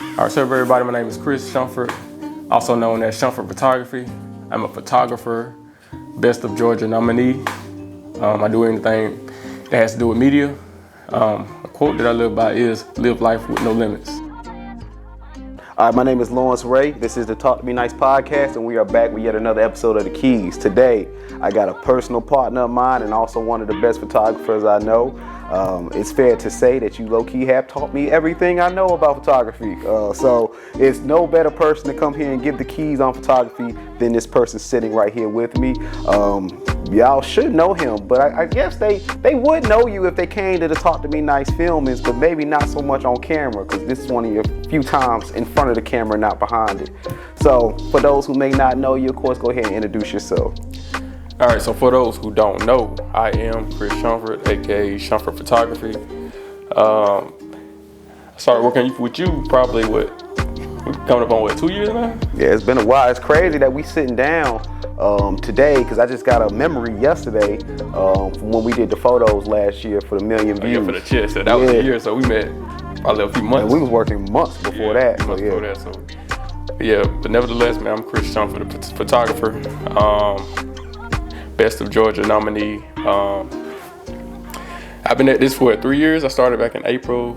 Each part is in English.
All right, so everybody, my name is Chris Shumphard, also known as Shumphard Photography. I'm a photographer, Best of Georgia nominee. I do anything that has to do with media. A quote that I live by is, live life with no limits. All right, my name is Lawrence Ray. This is the Talk to Me Nice podcast, and we are back with yet another episode of The Keys. Today, I got a personal partner of mine and also one of the best photographers I know. It's fair to say that you low-key have taught me everything I know about photography. So it's no better person to come here and give the keys on photography than this person sitting right here with me. Y'all should know him, but I guess they would know you if they came to the Talk to Me Nice filmings, but maybe not so much on camera, because this is one of your few times in front of the camera, not behind it. So for those who may not know you, of course, go ahead and introduce yourself. All right, so for those who don't know, I am Chris Shumphard, aka Shumphard Photography. I started working with you probably coming up on 2 years now? Yeah, it's been a while. It's crazy that we sitting down today, because I just got a memory yesterday from when we did the photos last year for the 1 million views. Yeah, for the chest. So that was a year, so we met probably a few months. And we was working months before that. Before that, so yeah. But nevertheless, man, I'm Chris Shumphard, the photographer. Best of Georgia nominee. I've been at this for 3 years. I started back in April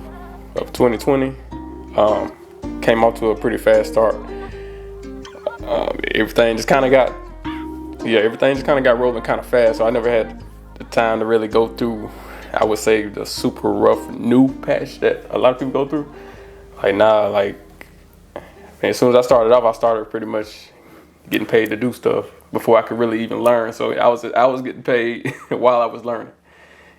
of 2020. Came out to a pretty fast start. Everything just kind of got rolling kind of fast. So I never had the time to really go through, I would say, the super rough new patch that a lot of people go through. As soon as I started off, I started pretty much getting paid to do stuff before I could really even learn. So I was getting paid while I was learning,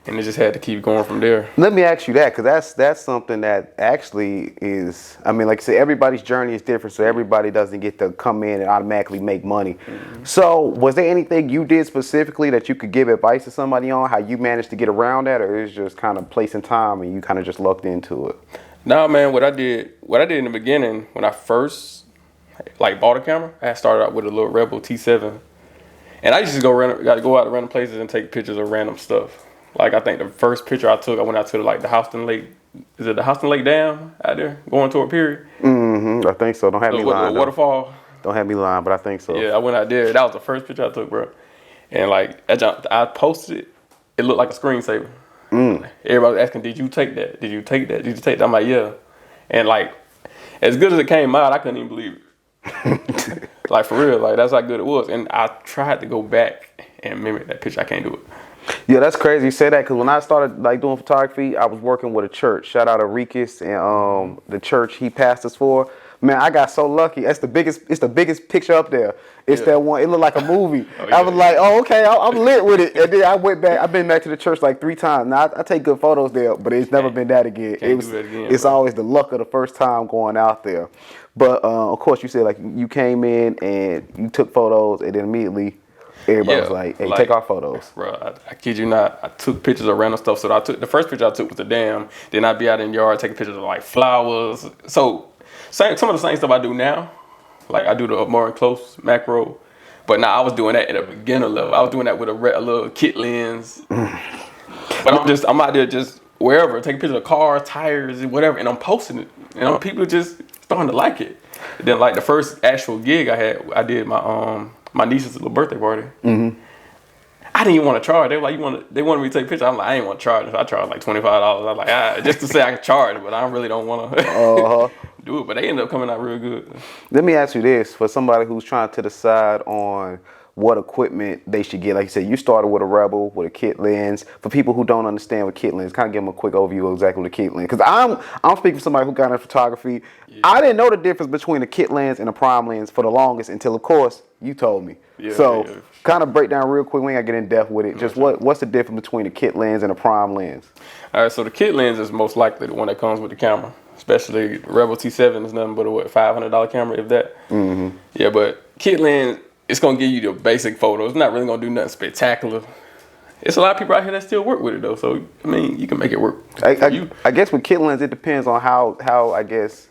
and it just had to keep going from there. Let me ask you that, because that's something that actually is, I mean, like I said, everybody's journey is different, so everybody doesn't get to come in and automatically make money. Mm-hmm. So was there anything you did specifically that you could give advice to somebody on, how you managed to get around that, or is just kind of place and time and you kind of just lucked into it? No, man, what I did in the beginning when I first bought a camera, I started out with a little Rebel T7, and I used to go out to random places and take pictures of random stuff. Like, I think the first picture I took, I went out to the Houston Lake. Is it the Houston Lake Dam out there going toward Pier? Mm-hmm. I think so. Don't have me lying. The waterfall. Don't have me lying, but I think so. Yeah, I went out there. That was the first picture I took, bro. And I posted it. It looked like a screensaver. Everybody was asking, "Did you take that? Did you take that? Did you take that?" I'm like, "Yeah." And as good as it came out, I couldn't even believe it. For real, that's how good it was. And I tried to go back and mimic that picture. I can't do it. Yeah, that's crazy you say that, because when I started doing photography, I was working with a church. Shout out to Rikus and the church he passed us for. Man, I got so lucky. It's the biggest picture up there. It's that one. It looked like a movie. I was like, oh, okay, I'm lit with it. And then I went back. I've been back to the church 3 times. Now I take good photos there, but it's never been that again. It's always the luck of the first time going out there. But of course, you said you came in and you took photos, and then immediately everybody was like, "Hey, take our photos." Bro, I kid you not. I took pictures of random stuff. So the first picture I took was the dam. Then I'd be out in the yard taking pictures of flowers. So some of the same stuff I do now. I do the more close macro. But now I was doing that at a beginner level. I was doing that with a little kit lens. But I'm out there just wherever, taking pictures of cars, tires, whatever, and I'm posting it. And people just starting to like it. And then the first actual gig I did my niece's little birthday party. Mm-hmm. I didn't even want to charge. They were they wanted me to take pictures. I'm like, I ain't want to charge. So I charged $25. I'm like, just to say I can charge, but I really don't want to do it. But they ended up coming out real good. Let me ask you this: for somebody who's trying to decide on what equipment they should get, like you said, you started with a Rebel with a kit lens. For people who don't understand what kit lens, kind of give them a quick overview of exactly what a kit lens. Because I'm speaking for somebody who got into photography. Yeah. I didn't know the difference between a kit lens and a prime lens for the longest until, of course, you told me. Yeah, kind of break down real quick. We ain't gotta get in depth with it. Just what's the difference between a kit lens and a prime lens? All right, so the kit lens is most likely the one that comes with the camera. Especially the Rebel T7 is nothing but a $500 camera, if that. Mm-hmm. Yeah, but kit lens, it's gonna give you the basic photos. It's not really gonna do nothing spectacular. It's a lot of people out here that still work with it though. So I mean, you can make it work. I guess with kit lens, it depends on how I guess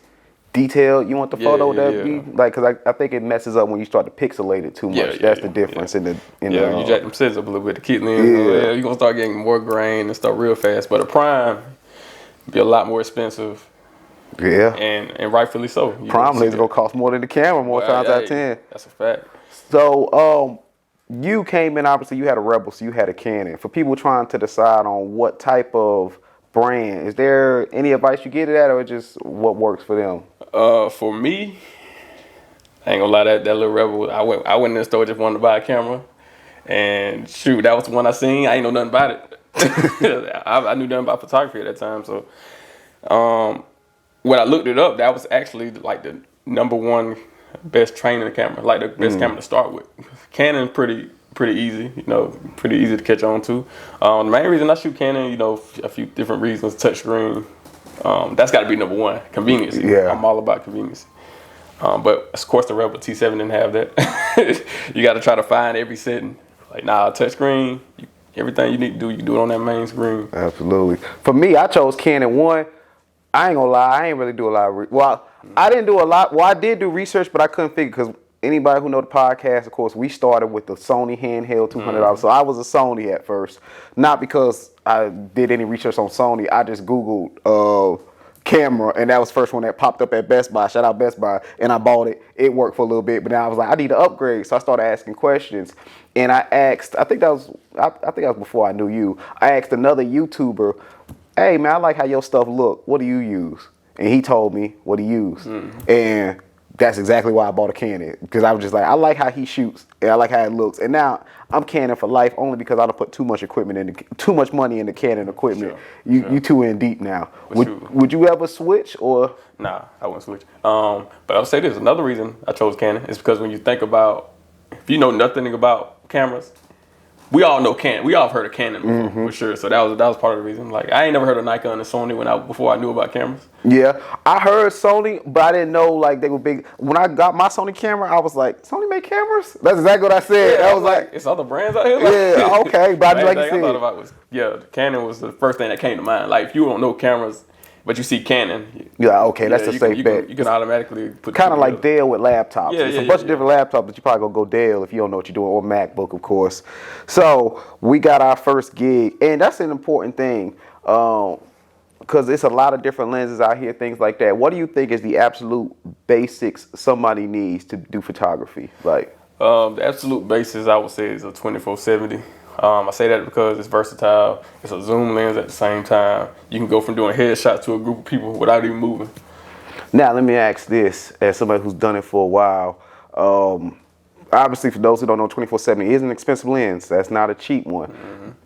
detailed you want the photo to be. Because I think it messes up when you start to pixelate it too much. That's the difference in the. You jack them settings up a little bit. The kit lens, you're gonna start getting more grain and stuff real fast. But a prime be a lot more expensive. Yeah. And rightfully so. Prime lens gonna cost more than the camera more times out of 10. That's a fact. So, you came in, obviously you had a Rebel, so you had a Canon. For people trying to decide on what type of brand, is there any advice you get to that, or just what works for them? For me, I ain't gonna lie, that little Rebel, I went in the store, just wanted to buy a camera. And shoot, that was the one I seen. I ain't know nothing about it. I knew nothing about photography at that time. So when I looked it up, that was actually like the number one best training camera, like the best camera to start with. Canon pretty easy, pretty easy to catch on to. The main reason I shoot Canon, a few different reasons. Touchscreen, that's got to be number one. Convenience. Yeah. I'm all about convenience. But of course the Rebel T7 didn't have that. You got to try to find every setting. Like, touchscreen, everything you need to do, you can do it on that main screen. Absolutely. For me, I chose Canon 1. I ain't gonna lie, I ain't really do a lot of I didn't do a lot. Well, I did do research, but I couldn't figure, because anybody who know the podcast, of course, we started with the Sony handheld $200. So I was a Sony at first. Not because I did any research on Sony. I just Googled camera, and that was the first one that popped up at Best Buy. Shout out Best Buy. And I bought it. It worked for a little bit, but then I was like, I need to upgrade. So I started asking questions. And I asked, I think that was before I knew you. I asked another YouTuber, hey man, I like how your stuff look. What do you use? And he told me what he used. And that's exactly why I bought a Canon, because I was just like, I like how he shoots, and I like how it looks. And now I'm Canon for life, only because I don't put too much money into Canon equipment. Sure. You too in deep now. Would you ever switch, or? Nah, I wouldn't switch. But I'll say this: another reason I chose Canon is because when you think about, if you know nothing about cameras, we all know Canon. We all heard of Canon before, for sure. So that was part of the reason. Like, I ain't never heard of Nikon and Sony before I knew about cameras. Yeah, I heard Sony, but I didn't know like they were big. When I got my Sony camera, I was like, Sony make cameras? That's exactly what I said. Yeah, I was like, it's other brands out here. Like, yeah, okay, but the like thing you said, I thought about was, Canon was the first thing that came to mind. Like, if you don't know cameras, but you see Canon, okay, that's a safe bet. You can automatically put kind of like Dell with laptops. It's a bunch of different laptops, but you probably gonna go Dell if you don't know what you're doing, or MacBook, of course. So we got our first gig, and that's an important thing, because it's a lot of different lenses out here, things like that. What do you think is the absolute basics somebody needs to do photography? Like, the absolute basis, I would say, is a 24-70. I say that because it's versatile. It's a zoom lens at the same time. You can go from doing headshots to a group of people without even moving. Now, let me ask this, as somebody who's done it for a while. Obviously, for those who don't know, 24-70 is an expensive lens. That's not a cheap one.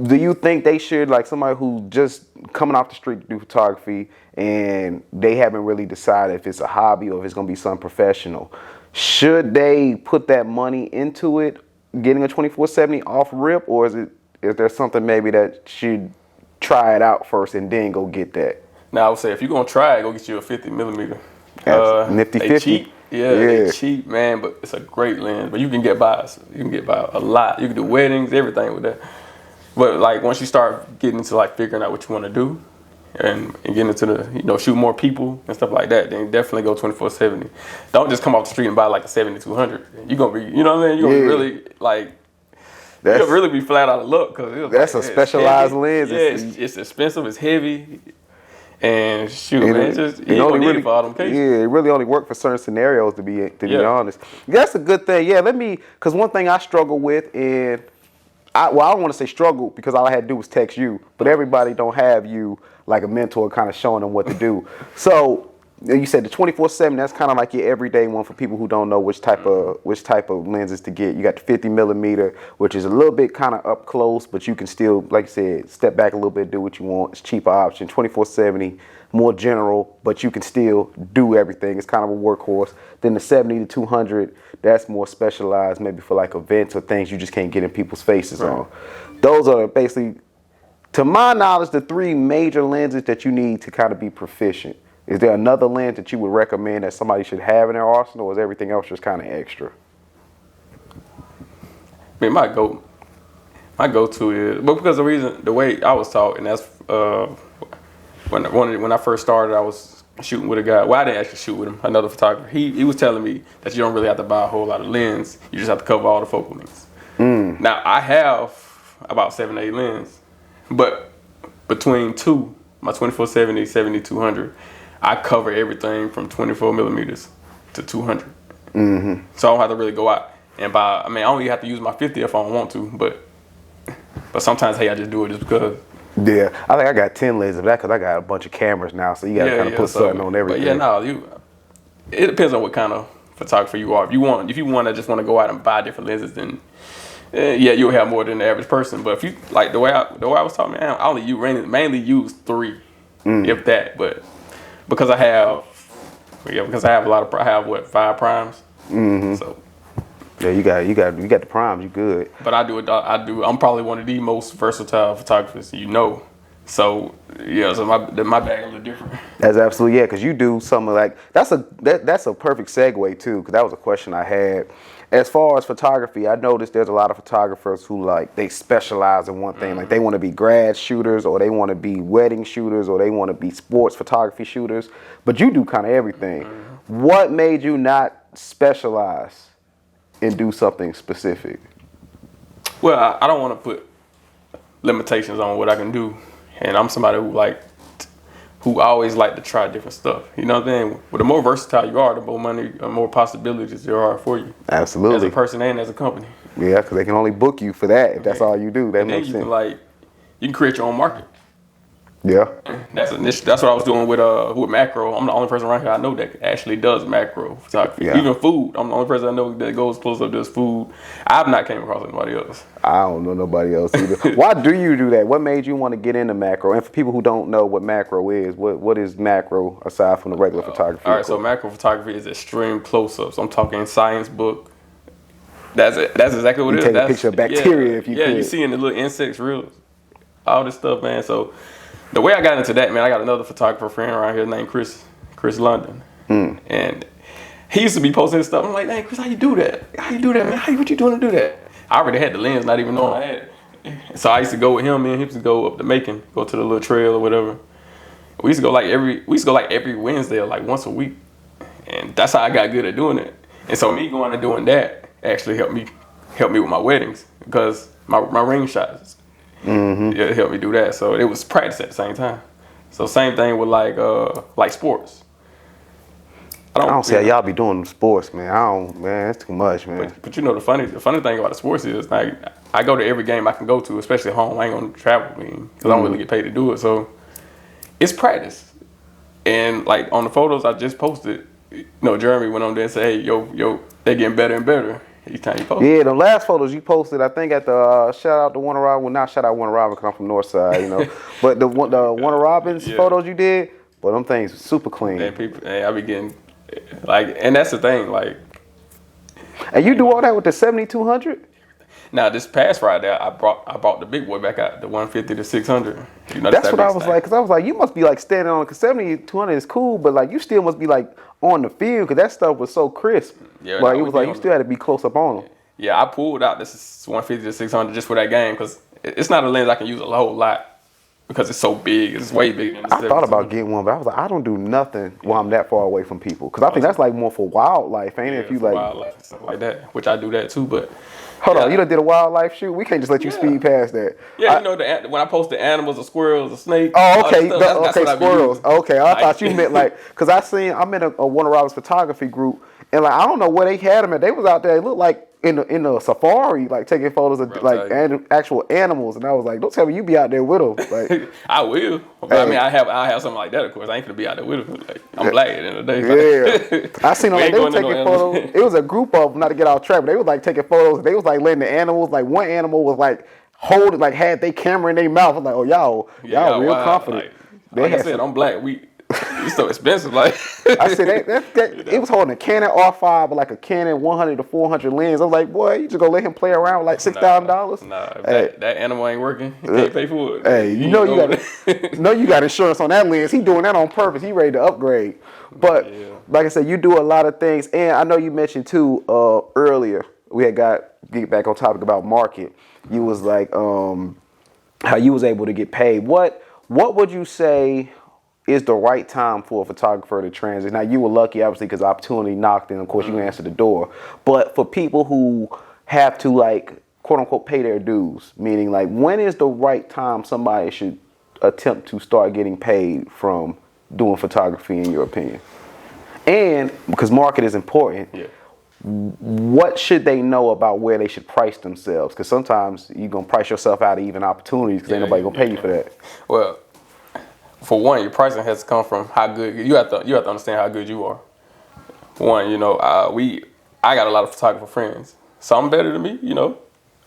Do you think they should, like somebody who's just coming off the street to do photography and they haven't really decided if it's a hobby or if it's going to be something professional, should they put that money into it, getting a 24-70 off rip, or is there something maybe that should try it out first and then go get that? Now, I would say if you're going to try it, go get you a 50mm. Nifty 50? They cheap. Yeah, they're cheap, man, but it's a great lens. But you can get by a lot. You can do weddings, everything with that. But like once you start getting into like figuring out what you want to do and getting into the, shoot more people and stuff like that, then definitely go 24-70. Don't just come off the street and buy like a 70-200. You're going to be, you know what I mean? You're going to be really like, you'll really be flat out of luck. That's a specialized lens. Yeah, it's expensive, it's heavy. And shoot, man, it's just, you don't need it for all them cases. Yeah, it really only worked for certain scenarios, to be honest. That's a good thing. Yeah, because one thing I struggle with, and I don't want to say struggle because all I had to do was text you, but everybody don't have you like a mentor kind of showing them what to do. So you said the 24-70, that's kind of like your everyday one for people who don't know which type of lenses to get. You got the 50mm, which is a little bit kind of up close, but you can still, like you said, step back a little bit, do what you want. It's a cheaper option. 24-70, more general, but you can still do everything. It's kind of a workhorse. Then the 70-200, that's more specialized, maybe for like events or things you just can't get in people's faces on. Those are basically, to my knowledge, the three major lenses that you need to kind of be proficient. Is there another lens that you would recommend that somebody should have in their arsenal, or is everything else just kind of extra? I mean, my go-to is, but because the way I was taught, and that's when I first started, I was shooting with a guy. Well, I didn't actually shoot with him, another photographer. He was telling me that you don't really have to buy a whole lot of lens. You just have to cover all the focal lengths. Now, I have about 7-8 lenses, but between two, my 24-70, 70-200, I cover everything from 24 millimeters to 200. Mm-hmm. So I don't have to really go out and buy. I mean, I only have to use my 50 if I don't want to, but sometimes, hey, I just do it just because. Yeah, I think I got 10 lenses of that because I got a bunch of cameras now, so you got to kind of put something on everything. But yeah, no, it depends on what kind of photographer you are. If you want to just want to go out and buy different lenses, then yeah, you'll have more than the average person. But if you like the way I was talking, man, I only mainly use 3, if that. But because I have a lot of, I have 5 primes. Mm-hmm. So yeah, you got the primes. You good. But I'm probably one of the most versatile photographers, So yeah, so my bag a little different. That's absolutely, yeah, because you do some of like that's a perfect segue too, because that was a question I had. As far as photography, I noticed there's a lot of photographers who like they specialize in one thing. Like they want to be grad shooters, or they want to be wedding shooters, or they want to be sports photography shooters. But you do kind of everything. What made you not specialize and do something specific? Well, I don't want to put limitations on what I can do. And I'm somebody who always like to try different stuff. You know what I'm saying? Well, the more versatile you are, the more money, more possibilities there are for you. Absolutely. As a person and as a company. Yeah, because they can only book you for that if that's all you do. That makes sense. You can create your own market. Yeah. That's what I was doing with macro. I'm the only person around here I know that actually does macro photography. Yeah. Even food. I'm the only person I know that goes close up to food. I've not came across anybody else. I don't know nobody else either. Why do you do that? What made you want to get into macro? And for people who don't know what macro is, what is macro aside from the regular photography? All right, so macro photography is extreme close-ups. I'm talking science book. That's it. That's exactly what it is. Take a picture of bacteria if you could. Yeah, you see in the little insects reels. All this stuff, man. So the way I got into that, man, I got another photographer friend around here named Chris London. And he used to be posting his stuff. I'm like, dang, Chris, how you do that? How you do that, man? What you doing to do that? I already had the lens, not even knowing I had it. So I used to go with him, and he used to go up to Macon, go to the little trail or whatever. We used to go like every Wednesday or like once a week. And that's how I got good at doing it. And so me going and doing that actually helped me with my weddings, because my ring shots. It helped me do that. So it was practice at the same time. So same thing with like sports. I don't see how y'all be doing sports, man. Man, that's too much, man. But you know the funny thing about the sports is, like, I go to every game I can go to, especially home. I ain't gonna travel, because I don't really get paid to do it. So it's practice. And like on the photos I just posted, Jeremy went on there and said, hey, yo, they're getting better and better each time you post. Yeah, the last photos you posted, I think at the shout out to Warner Robin. Well, not shout out Warner Robin because I'm from Northside, but the Warner Robin's photos you did, but them things super clean. And I be getting and that's the thing, like. And you do all that with the 7200? Now this past Friday, I brought the big boy back out, the 150 to 600. That's what I was like, because I was like, you must be like standing on, because 7200 is cool, but like you still must be like on the field, because that stuff was so crisp. Yeah, like it was like you still had to be close up on them. Yeah, I pulled out this 150 to 600 just for that game, because it's not a lens I can use a whole lot. Because it's so big, it's way bigger than the I thought about getting one, but I was like, I don't do nothing while I'm that far away from people. Because I think that's like more for wildlife, ain't it? If you like wildlife and stuff like that, which I do that too. But hold on, you done did a wildlife shoot? We can't just let you speed past that. Yeah, when I post the animals, the squirrels, the snakes. Oh, okay, that's squirrels. Okay, I thought you meant like, because I'm in a Warner Robins photography group, and like I don't know where they had them at. They was out there. It looked like in the safari, like taking photos of actual animals, and I was like, don't tell me you be out there with them. Like, I will. But I mean, I have something like that. Of course, I ain't gonna be out there with them. Like, I'm black at the end of the day. Yeah, I seen them. Like, they were taking photos. It was a group of them, not to get off track, but they was like taking photos. They was like letting the animals. Like one animal was like holding, like had their camera in their mouth. I'm like, oh y'all real confident. Like I said, I'm black. It's so expensive. Like I said, it was holding a Canon R5 with like a Canon 100 to 400 lens. I was like, boy, you just gonna let him play around with like $6,000? Nah, if that animal ain't working, you can't pay for it. Hey, you got insurance on that lens. He doing that on purpose. He ready to upgrade. But like I said, you do a lot of things, and I know you mentioned too earlier. We had get back on topic about market. You was like how you was able to get paid. What would you say is the right time for a photographer to transit? Now, you were lucky, obviously, because opportunity knocked, and of course, you answered the door. But for people who have to, like, quote unquote, pay their dues, meaning, like, when is the right time somebody should attempt to start getting paid from doing photography in your opinion? And because market is important, Yeah. what should they know about where they should price themselves? Because sometimes you're gonna price yourself out of even opportunities because ain't nobody gonna pay you for that. Well, for one, your pricing has to come from how good you have to understand how good you are. For one, I got a lot of photographer friends. Some better than me,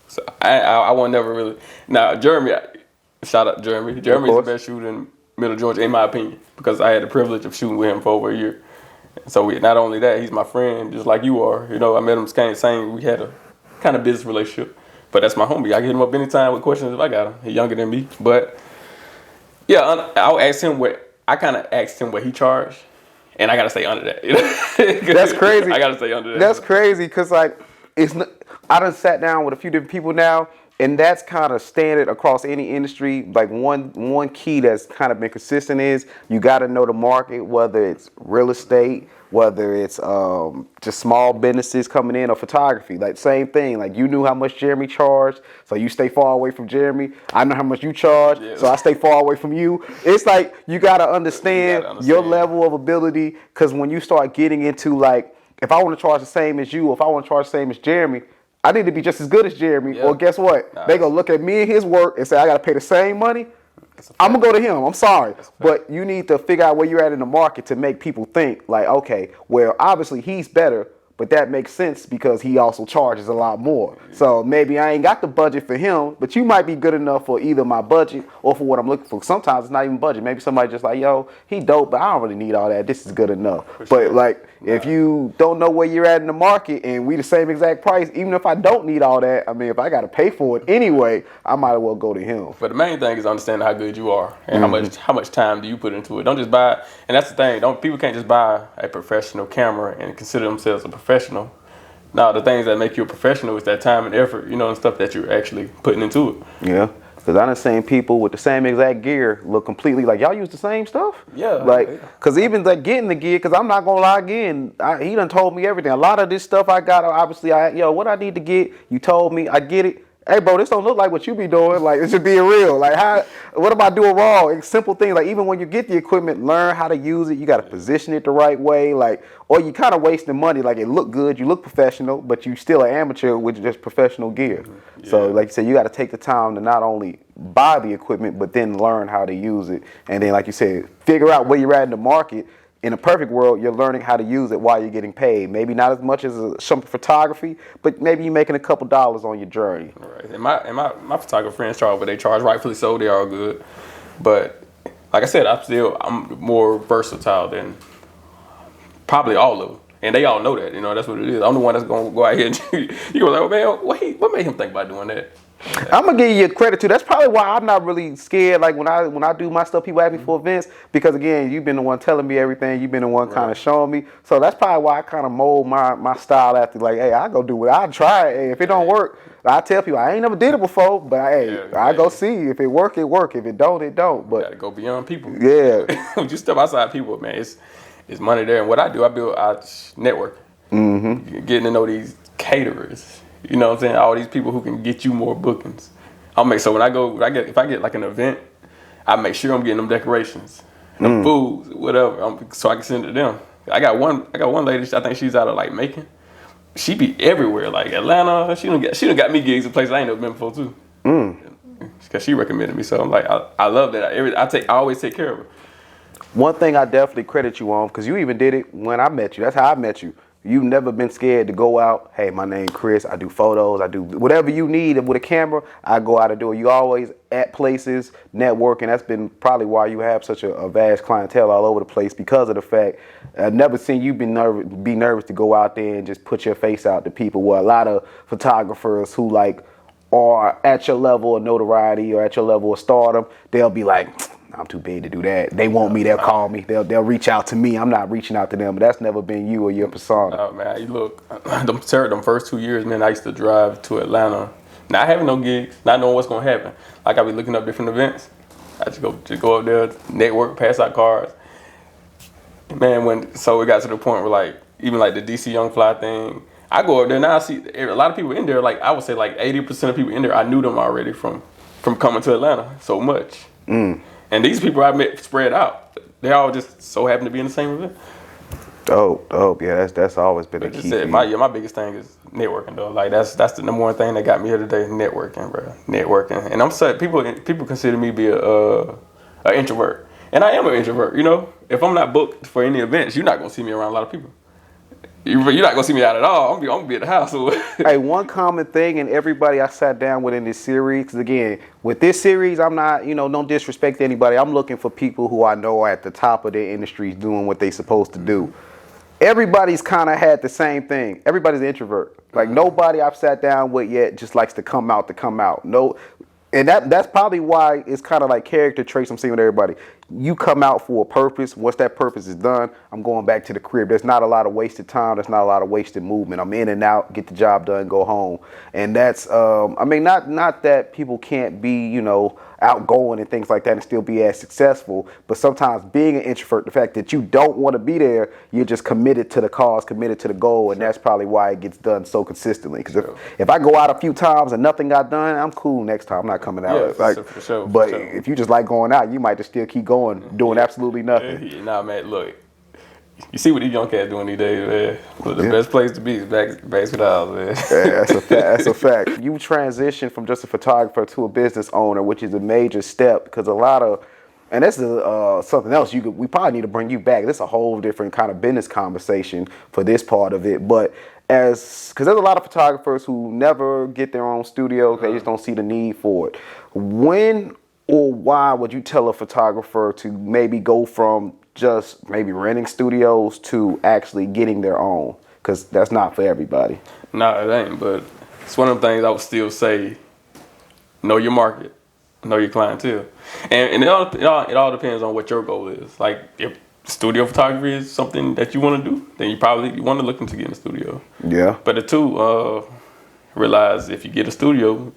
So I won't never really. Now Jeremy, shout out to Jeremy. Jeremy's the best shooter in Middle Georgia, in my opinion, because I had the privilege of shooting with him for over a year. So not only that, he's my friend, just like you are. I met him same. We had a kind of business relationship, but that's my homie. I get him up anytime with questions if I got him. He's younger than me, but yeah, I'll ask him I kind of asked him what he charged, and I gotta stay under that. That's crazy. I gotta stay under that. That's crazy because I done sat down with a few different people now, and that's kind of standard across any industry. Like one key that's kind of been consistent is you got to know the market, whether it's real estate, whether it's just small businesses coming in, or photography. Like same thing. Like you knew how much Jeremy charged, so you stay far away from Jeremy. I know how much you charge, so I stay far away from you. It's like you got to understand your level of ability, because when you start getting into like, if I want to charge the same as you, if I want to charge the same as Jeremy, I need to be just as good as Jeremy, or guess what? They gonna look at me and his work and say, I gotta pay the same money. I'm gonna go to him. I'm sorry. But you need to figure out where you're at in the market to make people think like, okay, well, obviously he's better, but that makes sense because he also charges a lot more. So maybe I ain't got the budget for him, but you might be good enough for either my budget or for what I'm looking for. Sometimes it's not even budget. Maybe somebody just like, yo, he dope, but I don't really need all that. This is good enough. But like, if you don't know where you're at in the market and we the same exact price, even if I don't need all that, I mean, if I got to pay for it anyway, I might as well go to him. But the main thing is understanding how good you are and how much time do you put into it. Don't just buy, and that's the thing. People can't just buy a professional camera and consider themselves a professional. Now, the things that make you a professional is that time and effort, and stuff that you're actually putting into it. Yeah. Because I done seen people with the same exact gear look completely like, y'all use the same stuff? Yeah. Like, because even like getting the gear, because I'm not going to lie again, he done told me everything. A lot of this stuff I got, obviously, what I need to get, you told me, I get it. Hey, bro, this don't look like what you be doing. Like, it's just being real. Like, what am I doing wrong? It's simple things. Like, even when you get the equipment, learn how to use it. You got to position it the right way. Like, or you kind of wasting money. Like, it look good, you look professional, but you still an amateur with just professional gear. Yeah. So, like you said, you got to take the time to not only buy the equipment, but then learn how to use it. And then, like you said, figure out where you're at in the market. In a perfect world, you're learning how to use it while you're getting paid. Maybe not as much as some photography, but maybe you're making a couple dollars on your journey. Right. And my photographer friends charge what they charge, rightfully so. They are good, but like I said, I'm more versatile than probably all of them, and they all know that. That's what it is. I'm the one that's gonna go out here and you go like, oh, man, what made him think about doing that? I'm gonna give you credit too. That's probably why I'm not really scared. Like when I do my stuff, people ask me for events because again, you've been the one telling me everything. You've been the one kind of showing me. So that's probably why I kind of mold my style after like, hey, I go do it. I try it. Hey, if it don't work, I tell people I ain't never did it before, but I go see if it work, it work. If it don't, it don't. But you gotta go beyond people. Yeah, when you step outside people, man, it's money there. And what I do, I build network, getting to know these caterers. You know what I'm saying? All these people who can get you more bookings. So when if I get like an event, I make sure I'm getting them decorations, the foods, whatever, so I can send it to them. I got one lady. I think she's out of like Macon. She be everywhere, like Atlanta. She done got me gigs in places I ain't never been before too. Because she recommended me, so I'm like, I love that. I always take care of her. One thing I definitely credit you on, because you even did it when I met you. That's how I met you. You've never been scared to go out. Hey, my name Chris. I do photos. I do whatever you need with a camera. I go out and do it. You always at places, networking. That's been probably why you have such a vast clientele all over the place, because of the fact I've never seen you be nervous to go out there and just put your face out to people. Where a lot of photographers who like are at your level of notoriety or at your level of stardom, they'll be like, I'm too big to do that. They want me, they'll call me, they'll reach out to me. I'm not reaching out to them, but that's never been you or your persona. Oh man, you look, them first 2 years, man, I used to drive to Atlanta, not having no gigs, not knowing what's gonna happen. Like I be looking up different events. I just go up there, network, pass out cards. Man, so it got to the point where like, even like the DC Young Fly thing, I go up there now, I see a lot of people in there, like I would say like 80% of people in there, I knew them already from coming to Atlanta so much. And these people I met spread out. They all just so happen to be in the same event. Dope. Yeah, that's always been a Like you key. said, my biggest thing is networking though. Like that's the number one thing that got me here today. Networking, bro. Networking. And I'm saying people consider me to be a introvert, and I am an introvert. You know, if I'm not booked for any events, you're not gonna see me around a lot of people. You're not gonna see me out at all. I'm gonna be at the house. Hey, one common thing, and everybody I sat down with in this series, because again, with this series, I'm not, don't disrespect anybody. I'm looking for people who I know are at the top of their industries doing what they supposed to do. Everybody's kind of had the same thing. Everybody's an introvert. Like nobody I've sat down with yet just likes to come out. No, and that's probably why it's kind of like character traits I'm seeing with everybody. You come out for a purpose. Once that purpose is done, I'm going back to the crib. There's not a lot of wasted time. There's not a lot of wasted movement. I'm in and out, get the job done, go home. And that's, not that people can't be, outgoing and things like that and still be as successful. But sometimes being an introvert, the fact that you don't want to be there, you're just committed to the cause, committed to the goal. And that's probably why it gets done so consistently. Because if I go out a few times and nothing got done, I'm cool next time. I'm not coming out. For sure. But if you just like going out, you might just still keep going, doing absolutely nothing. Nah, man, look. You see what these young cats doing these days, man. Look, the best place to be is back to the house, man. Yeah, that's a fact. You transition from just a photographer to a business owner, which is a major step because and this is something else we probably need to bring you back. This is a whole different kind of business conversation for this part of it. But because there's a lot of photographers who never get their own studio, they just don't see the need for it. When or why would you tell a photographer to maybe go from just maybe renting studios to actually getting their own? Because that's not for everybody. No, it ain't. But it's one of the things I would still say, know your market, know your clientele. And it all depends on what your goal is. Like if studio photography is something that you want to do, then you probably want to look into getting a studio. Yeah. But the two, realize if you get a studio,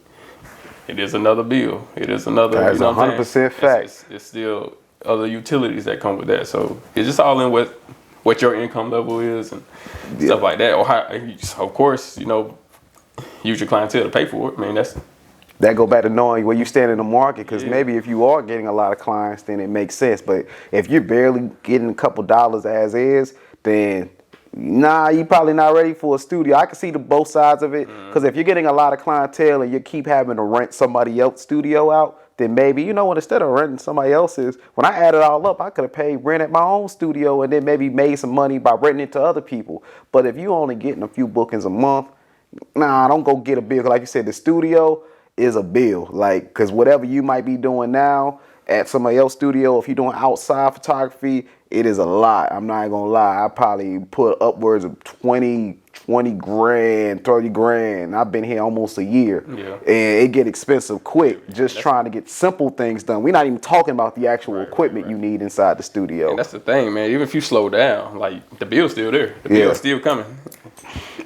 it is another bill. It is another. That's 100% fact. It's still other utilities that come with that. So it's just all in what your income level is and stuff like that. Or how, of course, use your clientele to pay for it. I mean, that go back to knowing where you stand in the market, because maybe if you are getting a lot of clients, then it makes sense. But if you're barely getting a couple dollars as is, then you probably not ready for a studio. I can see the both sides of it, because if you're getting a lot of clientele and you keep having to rent somebody else's studio out, then maybe, instead of renting somebody else's, when I add it all up, I could have paid rent at my own studio and then maybe made some money by renting it to other people. But if you only getting a few bookings a month, don't go get a bill. Like you said, the studio is a bill. Like, because whatever you might be doing now at somebody else's studio, if you're doing outside photography, it is a lot. I'm not gonna lie. I probably put upwards of 20 grand, 30 grand. I've been here almost a year. Yeah. And it get expensive quick just trying to get simple things done. We're not even talking about the actual equipment you need inside the studio. And that's the thing, man. Even if you slow down, like the bill's still there. The bill's still coming.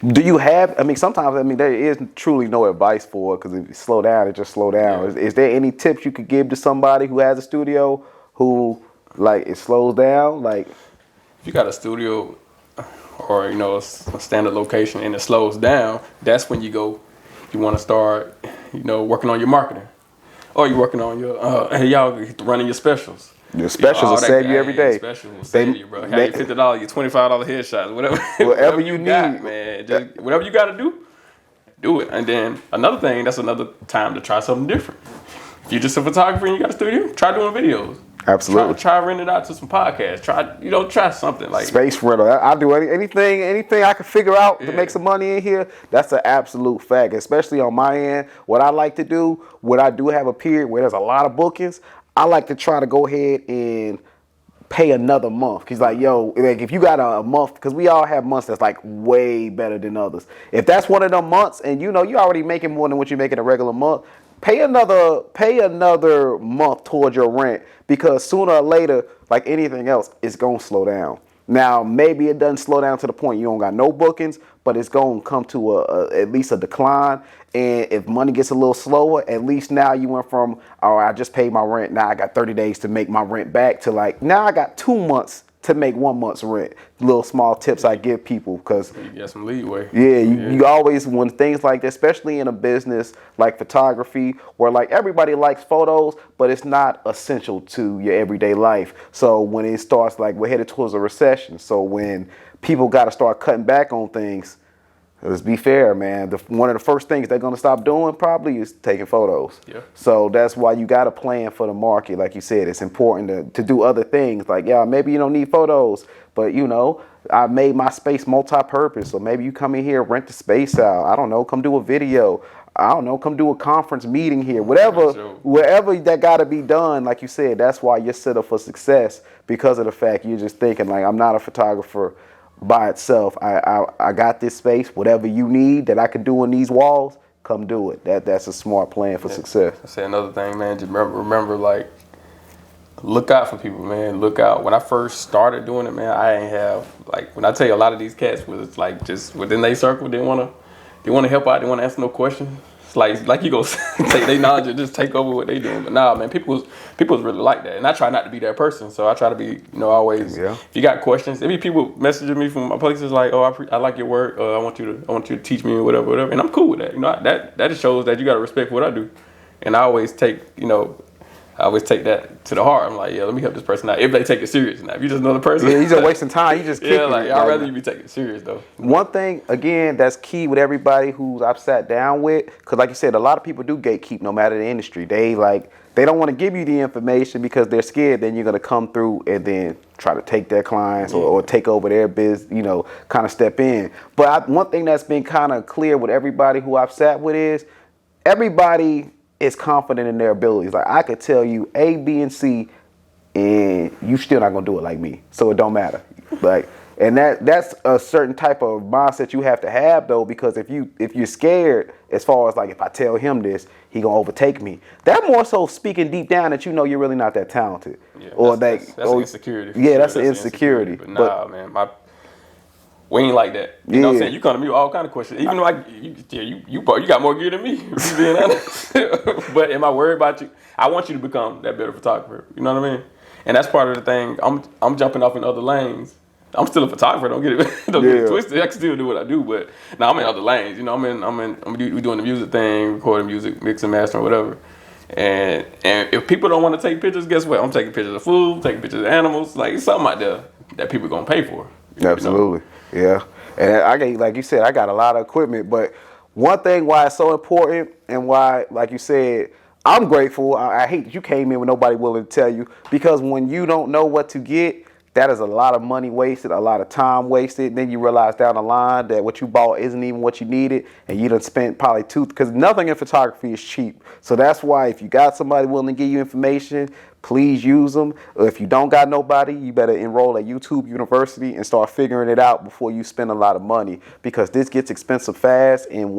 Do you have, sometimes, there is truly no advice for it, because if you slow down, it just slow down. Yeah. Is there any tips you could give to somebody who has a studio who, like, it slows down? Like, if you got a studio or, a standard location and it slows down, that's when you want to start, working on your marketing. Or you're working on your, y'all running your specials. Your specials will save you every day. Specials will save you, bro. Have your $50, your $25 headshots, whatever you need, got, man. Just whatever you got to do it. And then another thing, that's another time to try something different. If you're just a photographer and you got a studio, try doing videos. Absolutely. Try renting it out to some podcasts. Try something like space rental. I do anything I can figure out to make some money in here. That's an absolute fact, especially on my end. What I like to do when I do have a period where there's a lot of bookings, I like to try to go ahead and pay another month. Cause like, if you got a month, cause we all have months that's like way better than others. If that's one of them months and you already making more than what you make in a regular month, pay another month towards your rent, because sooner or later, like anything else, it's gonna slow down. Now, maybe it doesn't slow down to the point you don't got no bookings, but it's gonna come to at least a decline. And if money gets a little slower, at least now you went from, I just paid my rent, now I got 30 days to make my rent back, to like, now I got 2 months to make 1 month's rent. Little small tips I give people because You got some leeway. yeah, you always, when things like that, especially in a business like photography, where like everybody likes photos, but it's not essential to your everyday life. So when it starts, like we're headed towards a recession, so when people got to start cutting back on things, let's be fair, man. One of the first things they're gonna stop doing probably is taking photos. Yeah. So that's why you got to plan for the market. Like you said, it's important to do other things. Like, yeah, maybe you don't need photos, but you know, I made my space multi-purpose. So maybe you come in here, rent the space out. I don't know, come do a video. I don't know, come do a conference meeting here. Wherever that got to be done. Like you said, that's why you're set up for success, because of the fact you're just thinking like, I'm not a photographer by itself. I got this space. Whatever you need that I could do on these walls, come do it. That's a smart plan for success. I say another thing, man. Just remember, like, look out for people, man. Look out. When I first started doing it, man, I ain't have, like, when I tell you, a lot of these cats was like just within their circle, they want to help out, they want to answer no questions. It's like you go take their knowledge and just take over what they doing. But nah, man, people was really like that, and I try not to be that person. So I try to be, always. Yeah. If you got questions, there be people messaging me from places like, oh, I like your work. I want you to teach me whatever, and I'm cool with that. That just shows that you got to respect what I do, and I always take that to the heart. I'm like, yeah, let me help this person out. If they take it serious. Now, if you're just another person, yeah, you're just wasting time. You just kicking I'd rather you be taking it serious though. One thing again that's key with everybody who's I've sat down with, because like you said, a lot of people do gatekeep no matter the industry. They don't want to give you the information because they're scared then you're gonna come through and then try to take their clients or take over their biz, kind of step in. But one thing that's been kind of clear with everybody who I've sat with is everybody is confident in their abilities. Like I could tell you A, B, and C, and you still not gonna do it like me. So it don't matter. Like, and that's a certain type of mindset you have to have though, because if you're scared, as far as like if I tell him this, he gonna overtake me. That more so speaking deep down that you're really not that talented. Yeah, or that's an insecurity. Yeah, that's an insecurity. But nah, man, we ain't like that. You know what I'm saying? You come to me with all kind of questions. Even though you got more gear than me, if you being honest. But am I worried about you? I want you to become that better photographer. You know what I mean? And that's part of the thing. I'm jumping off in other lanes. I'm still a photographer. Don't get it twisted. I can still do what I do, but now I'm in other lanes. We doing the music thing, recording music, mixing, mastering, whatever. And if people don't want to take pictures, guess what? I'm taking pictures of food, taking pictures of animals. Like it's something out there that people gonna pay for. Absolutely. Yeah. And like you said, I got a lot of equipment, but one thing why it's so important and why, like you said, I'm grateful. I hate that you came in with nobody willing to tell you, because when you don't know what to get, that is a lot of money wasted, a lot of time wasted. Then you realize down the line that what you bought isn't even what you needed, and you done spent probably because nothing in photography is cheap. So that's why if you got somebody willing to give you information, please use them. Or if you don't got nobody, you better enroll at YouTube University and start figuring it out before you spend a lot of money, because this gets expensive fast, and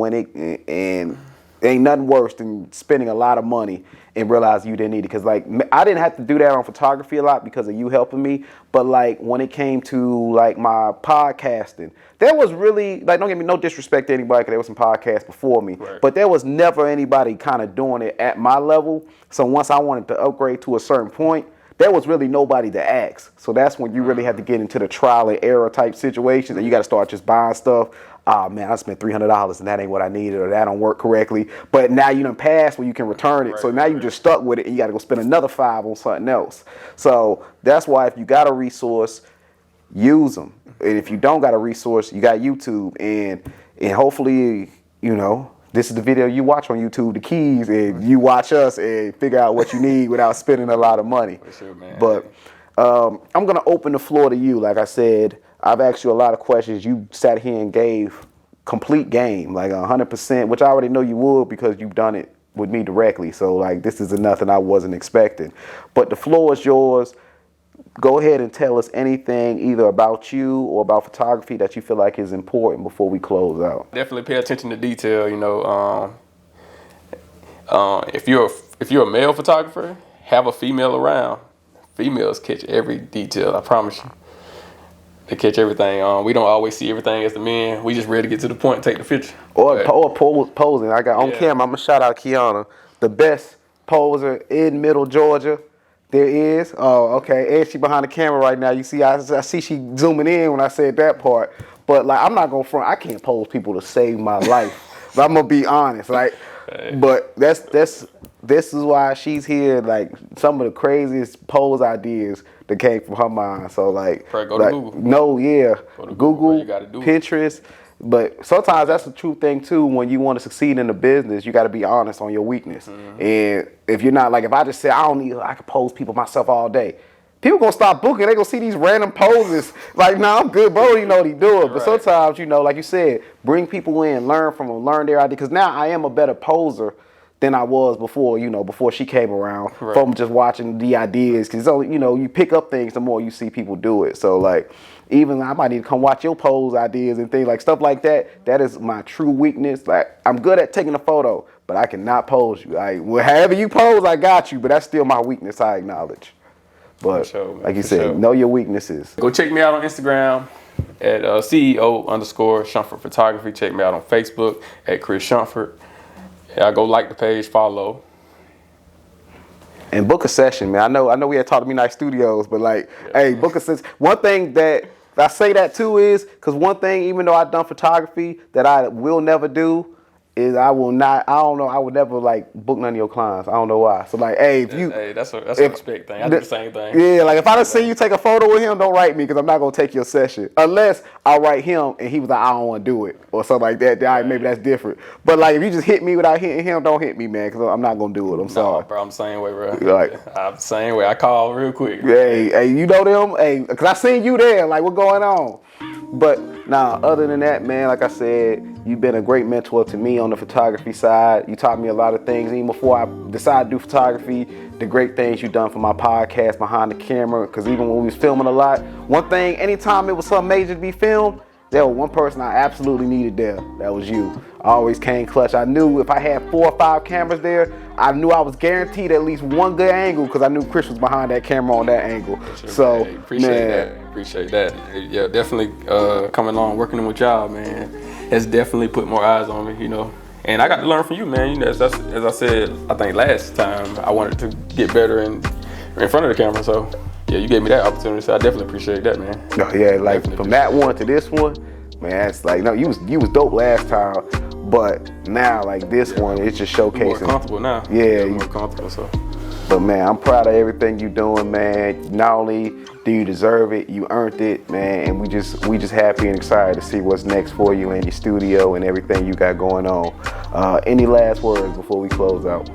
ain't nothing worse than spending a lot of money and realize you didn't need it. Because like I didn't have to do that on photography a lot because of you helping me, but like when it came to like my podcasting, there was really, like, don't get me no disrespect to anybody, because there was some podcasts before me, right, but there was never anybody kind of doing it at my level. So once I wanted to upgrade to a certain point, there was really nobody to ask. So that's when you really have to get into the trial and error type situations, and you got to start just buying stuff. Oh man, I spent $300 and that ain't what I needed, or that don't work correctly. But now you done passed where you can return it. Right, so now you just stuck with it, and you got to go spend another $5 on something else. So that's why if you got a resource, use them. And if you don't got a resource, you got YouTube, and hopefully, this is the video you watch on YouTube, the keys, and you watch us and figure out what you need without spending a lot of money. For sure, man. But I'm going to open the floor to you. Like I said, I've asked you a lot of questions. You sat here and gave complete game, like 100%, which I already know you would because you've done it with me directly. So like this is nothing I wasn't expecting. But the floor is yours. Go ahead and tell us anything either about you or about photography that you feel like is important before we close out. Definitely pay attention to detail. If you're a male photographer, have a female around. Females catch every detail, I promise you. They catch everything. We don't always see everything as the men. We just ready to get to the point and take the picture. Or posing. I got on camera. I'm gonna shout out Kiana, the best poser in Middle Georgia. There is. Oh, okay. And she behind the camera right now. You see, I see she zooming in when I said that part. But like, I'm not gonna front. I can't pose people to save my life. But I'm gonna be honest. Like, but this is why she's here. Like, some of the craziest pose ideas that came from her mind. So like, Go to Google. No, yeah, Go to Google, you gotta do it. Pinterest. But sometimes that's the true thing too. When you want to succeed in the business, you got to be honest on your weakness. And if you're not, like, if I just say I can pose people myself all day, people gonna stop booking. They gonna see these random poses. Like, nah, I'm good, bro. You know what he doing. But sometimes, like you said, bring people in, learn from them, learn their idea. Because now I am a better poser than I was before. Before she came around, from just watching the ideas. Because only, you pick up things the more you see people do it. So like, even I might need to come watch your pose ideas and things like stuff like that. That is my true weakness. Like, I'm good at taking a photo, but I cannot pose you. Like, however you pose, I got you. But that's still my weakness. I acknowledge. But sure, like you said, know your weaknesses. Go check me out on Instagram at CEO_Shumphard Photography. Check me out on Facebook at Chris Shumphard. Yeah, go like the page, follow. And book a session, man. I know we had talked to Me Nice Studios, but like, hey, book a session. One thing that I say that too is, because one thing, even though I've done photography, that I will never do is I would never like book none of your clients. I don't know why. So like, hey, that's a respect thing. I do the same thing. Yeah, like if I done see you take a photo with him, don't write me because I'm not gonna take your session unless I write him and he was like, I don't want to do it or something like that. All right, maybe that's different. But like, if you just hit me without hitting him, don't hit me, man, because I'm not gonna do it. I'm sorry, bro. I'm the same way, bro. Like, I'm the same way. I call real quick. Hey, you know them? Hey, because I seen you there. Like, what going on? But now, other than that, man, like I said, you've been a great mentor to me on the photography side. You taught me a lot of things. Even before I decided to do photography, the great things you've done for my podcast behind the camera. Because even when we was filming a lot, one thing, anytime it was something major to be filmed, there was one person I absolutely needed there. That was you. I always came clutch. I knew if I had 4 or 5 cameras there, I knew I was guaranteed at least one good angle because I knew Chris was behind that camera on that angle. Sure, so, man. Appreciate that. Yeah, definitely coming on, working with y'all, man, has definitely put more eyes on me, And I got to learn from you, man. As I said, I think last time, I wanted to get better in front of the camera, so yeah, you gave me that opportunity, so I definitely appreciate that, man. No, yeah, like definitely from that one to this one, man, it's like, no, you was dope last time, but now like this one, it's just showcasing. You're more comfortable now. Yeah, more comfortable. So, but man, I'm proud of everything you're doing, man. Not only do you deserve it, you earned it, man, and we just happy and excited to see what's next for you in your studio and everything you got going on. Any last words before we close out?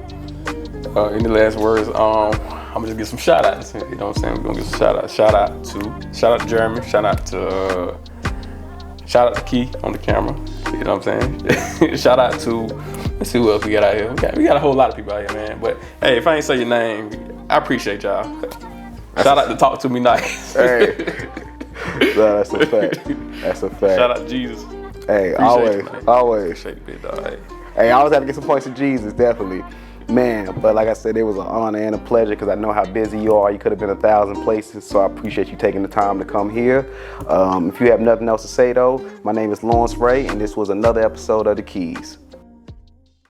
Any last words? I'm gonna just get some shout outs. You know what I'm saying? We're gonna get some shout outs. Shout out to Jeremy. Shout out to Key on the camera. You know what I'm saying? Shout out to, let's see who else we got out here. We got a whole lot of people out here, man. But hey, if I ain't say your name, I appreciate y'all. Shout out to Talk to Me Nice. Hey, no, that's a fact. That's a fact. Shout out to Jesus. Hey, Appreciate always. Appreciate the bit, dog. Hey, I always have to get some points of Jesus, definitely. Man, but like I said, it was an honor and a pleasure because I know how busy you are. You could have been 1,000 places, so I appreciate you taking the time to come here. If you have nothing else to say, though, my name is Lawrence Ray, and this was another episode of The Keys.